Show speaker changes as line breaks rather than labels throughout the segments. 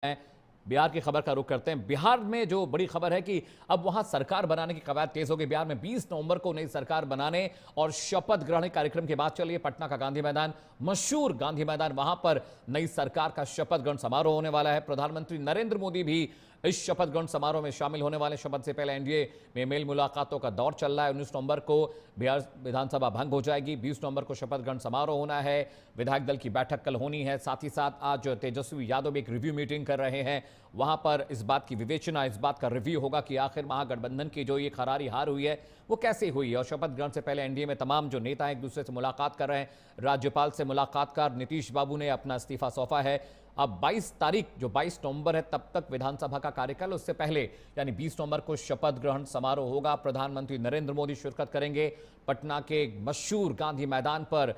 बिहार की खबर का रुख करते हैं। बिहार में जो बड़ी खबर है कि अब वहां सरकार बनाने की कवायद तेज हो गई। बिहार में 20 नवंबर को नई सरकार बनाने और शपथ ग्रहण कार्यक्रम की बात चलिए। पटना का गांधी मैदान, मशहूर गांधी मैदान, वहां पर नई सरकार का शपथ ग्रहण समारोह होने वाला है। प्रधानमंत्री नरेंद्र मोदी भी इस शपथ ग्रहण समारोह में शामिल होने वाले। शपथ से पहले एनडीए में मेल मुलाकातों का दौर चल रहा है। 19 नवंबर को बिहार विधानसभा भंग हो जाएगी। 20 नवंबर को शपथ ग्रहण समारोह होना है। विधायक दल की बैठक कल होनी है। साथ ही साथ आज तेजस्वी यादव एक रिव्यू मीटिंग कर रहे हैं। वहां पर इस बात की विवेचना, इस बात का रिव्यू होगा कि आखिर महागठबंधन की जो ये करारी हार हुई है वो कैसे हुई है। और शपथ ग्रहण से पहले एनडीए में तमाम जो नेता एक दूसरे से मुलाकात कर रहे हैं। राज्यपाल से मुलाकात कर नीतीश बाबू ने अपना इस्तीफा सौंपा है। अब 22 तारीख जो 22 नवंबर है तब तक विधानसभा का कार्यकाल, उससे पहले यानी 20 नवंबर को शपथ ग्रहण समारोह होगा। प्रधानमंत्री नरेंद्र मोदी शिरकत करेंगे पटना के मशहूर गांधी मैदान पर।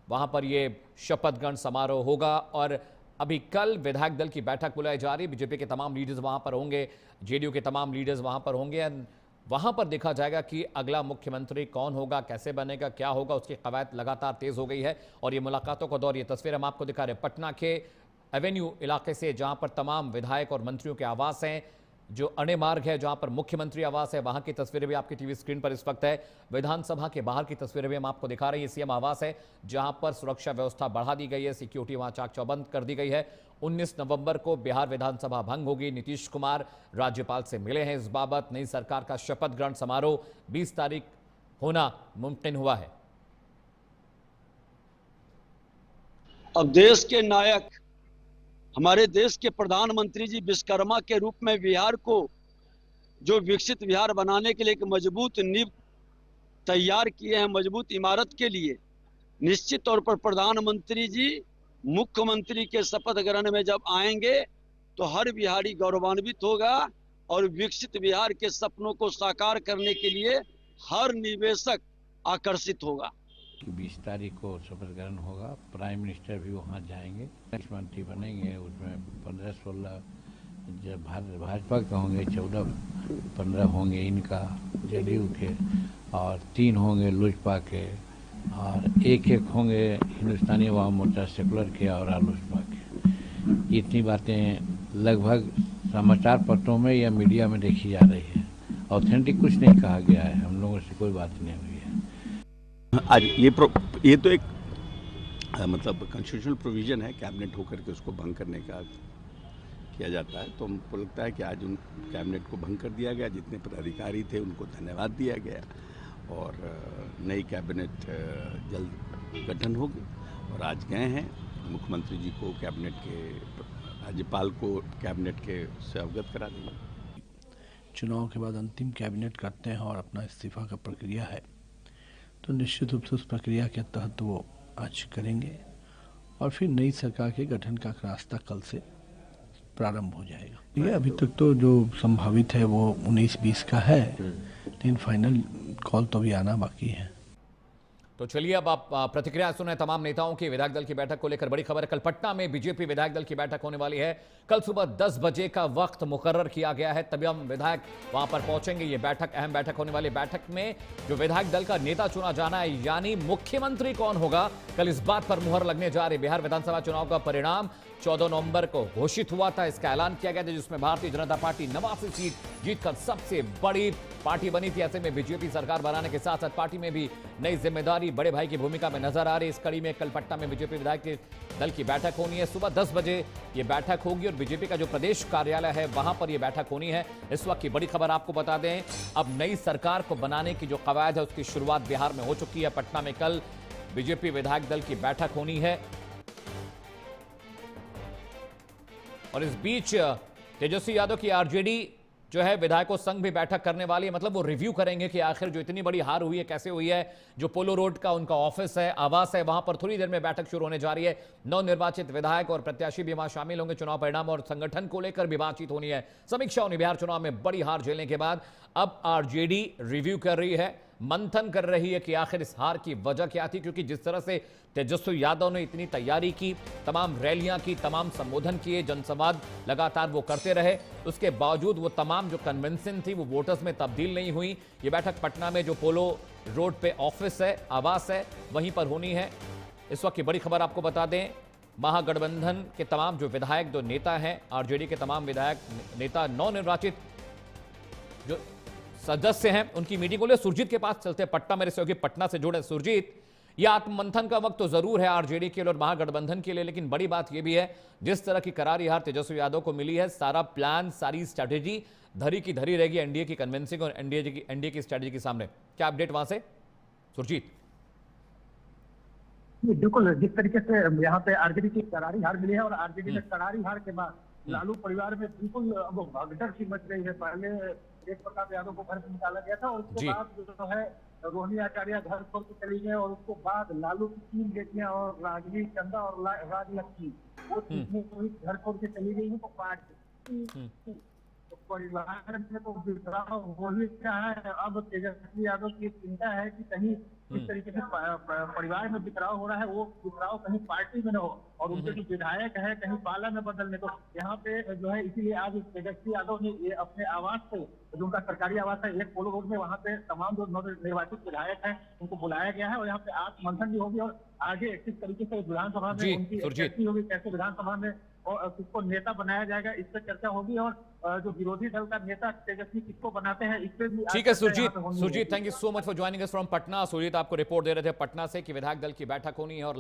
वहां पर यह शपथ ग्रहण समारोह होगा। और अभी कल विधायक दल की बैठक बुलाई जा रही। बीजेपी के तमाम लीडर्स वहां पर होंगे, जेडीयू के तमाम लीडर्स वहां पर होंगे। वहां पर देखा जाएगा कि अगला मुख्यमंत्री कौन होगा, कैसे बनेगा, क्या होगा, उसकी कवायद लगातार तेज हो गई है। और ये मुलाकातों का दौर, ये तस्वीर हम आपको दिखा रहे हैं पटना के एवेन्यू इलाके से, जहां पर तमाम विधायक और मंत्रियों के आवास हैं। जो अणे मार्ग है जहां पर मुख्यमंत्री आवास है, वहां की तस्वीरें भी आपकी टीवी स्क्रीन पर इस वक्त है। विधानसभा के बाहर की तस्वीरें भी हम आपको दिखा रहे हैं। सीएम आवास है जहां पर सुरक्षा व्यवस्था बढ़ा दी गई है, सिक्योरिटी वहां चाक चौबंद कर दी गई है। 19 नवंबर को बिहार विधानसभा भंग होगी। नीतीश कुमार राज्यपाल से मिले हैं इस बाबत। नई सरकार का शपथ ग्रहण समारोह 20 तारीख होना मुमकिन हुआ है।
अब देश के नायक, हमारे देश के प्रधानमंत्री जी विश्वकर्मा के रूप में बिहार को जो विकसित बिहार बनाने के लिए एक मजबूत नींव तैयार किए हैं, मजबूत इमारत के लिए निश्चित तौर पर प्रधानमंत्री जी मुख्यमंत्री के शपथ ग्रहण में जब आएंगे तो हर बिहारी गौरवान्वित होगा और विकसित बिहार के सपनों को साकार करने के लिए हर निवेशक आकर्षित होगा।
20 तारीख को शपथ ग्रहण होगा। प्राइम मिनिस्टर भी वहाँ जाएंगे, मुख्यमंत्री बनेंगे। उसमें 15-16 जब भाजपा के होंगे, 14-15 होंगे इनका जेडीयू के, और 3 होंगे लोजपा के, और एक होंगे हिंदुस्तानी अवाम मोर्चा सेकुलर के और रालोसपा के। इतनी बातें लगभग समाचार पत्रों में या मीडिया में देखी जा रही है। ऑथेंटिक कुछ नहीं कहा गया है, हम लोगों से कोई बात नहीं हुई है।
आज ये तो एक मतलब कॉन्स्टिट्यूशनल प्रोविज़न है, कैबिनेट होकर के उसको भंग करने का किया जाता है। तो हमको लगता है कि आज उन कैबिनेट को भंग कर दिया गया। जितने पदाधिकारी थे उनको धन्यवाद दिया गया और नई कैबिनेट जल्द गठन होगी। और आज गए हैं मुख्यमंत्री जी को कैबिनेट के, राज्यपाल को कैबिनेट के से अवगत करा देंगे।
चुनाव के बाद अंतिम कैबिनेट करते हैं और अपना इस्तीफा का प्रक्रिया है, तो निश्चित रूप से उस प्रक्रिया के तहत वो आज करेंगे और फिर नई सरकार के गठन का रास्ता कल से प्रारंभ हो जाएगा। ये अभी तक तो जो संभावित है वो 19-20 का है, लेकिन फाइनल कॉल तो भी आना बाकी है।
तो चलिए अब आप प्रतिक्रिया सुने तमाम नेताओं की। विधायक दल की बैठक को लेकर बड़ी खबर है। कल पटना में बीजेपी विधायक दल की बैठक होने वाली है। कल सुबह 10 बजे का वक्त मुकर्रर किया गया है, तभी हम विधायक वहां पर पहुंचेंगे। ये बैठक अहम बैठक होने वाली। बैठक में जो विधायक दल का नेता चुना जाना है, यानी मुख्यमंत्री कौन होगा, कल इस बात पर मुहर लगने जा रही। बिहार विधानसभा चुनाव का परिणाम 14 नवंबर को घोषित हुआ था। इसका ऐलान किया गया था, जिसमें भारतीय जनता पार्टी 89 सीट जीतकर सबसे बड़ी पार्टी बनी थी। ऐसे में बीजेपी सरकार बनाने के साथ साथ पार्टी में भी नई जिम्मेदारी बड़े भाई की भूमिका में नजर आ रही। इस कड़ी में कल पटना में बीजेपी विधायक दल की बैठक होनी है। सुबह 10 बजे ये बैठक होगी और बीजेपी का जो प्रदेश कार्यालय है वहां पर यह बैठक होनी है। इस वक्त की बड़ी खबर आपको बता दें, अब नई सरकार को बनाने की जो कवायद है उसकी शुरुआत बिहार में हो चुकी है। पटना में कल बीजेपी विधायक दल की बैठक होनी है। और इस बीच तेजस्वी यादव की आरजेडी जो है विधायकों संघ भी बैठक करने वाली है। मतलब वो रिव्यू करेंगे कि आखिर जो इतनी बड़ी हार हुई है कैसे हुई है। जो पोलो रोड का उनका ऑफिस है, आवास है, वहां पर थोड़ी देर में बैठक शुरू होने जा रही है। नवनिर्वाचित विधायक और प्रत्याशी भी वहां शामिल होंगे। चुनाव परिणाम और संगठन को लेकर भी बातचीत होनी है, समीक्षा होनी। बिहार चुनाव में बड़ी हार झेलने के बाद अब आरजेडी रिव्यू कर रही है, मंथन कर रही है कि आखिर इस हार की वजह क्या थी। क्योंकि जिस तरह से तेजस्वी यादव ने इतनी तैयारी की, तमाम रैलियां की, तमाम संबोधन किए, जनसंवाद लगातार वो करते रहे, उसके बावजूद वो तमाम जो कन्विंसिंग थी वो वोटर्स में तब्दील नहीं हुई। ये बैठक पटना में जो पोलो रोड पे ऑफिस है, आवास है, वहीं पर होनी है। इस वक्त की बड़ी खबर आपको बता दें, महागठबंधन के तमाम जो विधायक, जो नेता हैं, आरजेडी के तमाम विधायक नेता, नवनिर्वाचित जो सदस्य हैं, उनकी मीटिंग को ले सुरजीत के पास चलते हैं। पटना मेरे सहयोगी पटना से जुड़े। सुरजीत, यह आत्ममंथन का वक्त तो जरूर है आरजेडी के लिए और महागठबंधन के लिए, लेकिन बड़ी बात यह भी है जिस तरह की करारी हार तेजस्वी यादव को मिली है, सारा प्लान, सारी स्ट्रैटेजी धरी की धरी रहेगी एनडीए की कन्विंसिंग और एनडीए की स्ट्रैटेजी के सामने। क्या अपडेट वहां से सुरजीत?
बिल्कुल, जिस तरीके से यहाँ पे आरजेडी की करारी हार मिली है और आरजेडी में करारी हार के बाद लालू परिवार में बिल्कुल अब भगदड़ सी मच गई है। पहले एक प्रताप यादव को घर से निकाला गया था और उसके बाद जो है रोहिणी आचार्य घर छोड़ के चली गई और उसके बाद लालू की 3 बेटियां और राजवी चंदा और राजलक्ष्मी वो घर छोड़ के चली गई है। तो पार्टी परिवार में तो बिखराव हो ही रहा है। अब तेजस्वी यादव की चिंता है कि कहीं इस तरीके से परिवार में बिखराव हो रहा है, वो बिखराव कहीं पार्टी में न हो और उनके जो विधायक है कहीं पाला में बदलने। तो यहाँ पे जो है इसीलिए आज तेजस्वी यादव ने ये अपने आवास से, जो उनका सरकारी आवास है एक पोलो रोड में, वहाँ पे तमाम जो निर्वाचित विधायक हैं उनको बुलाया गया है और यहाँ पे आत्ममंथन भी होगी और आगे किस तरीके से विधानसभा में उनकी होगी, कैसे विधानसभा में और किसको नेता बनाया जाएगा, इस पर चर्चा होगी। और जो विरोधी दल का नेता तेजस्वी किसको बनाते हैं, इस पे भी
ठीक है Surjit, thank you so much for joining us from Patna. Surjit आपको रिपोर्ट दे रहे थे पटना से कि विधायक दल की बैठक होनी है और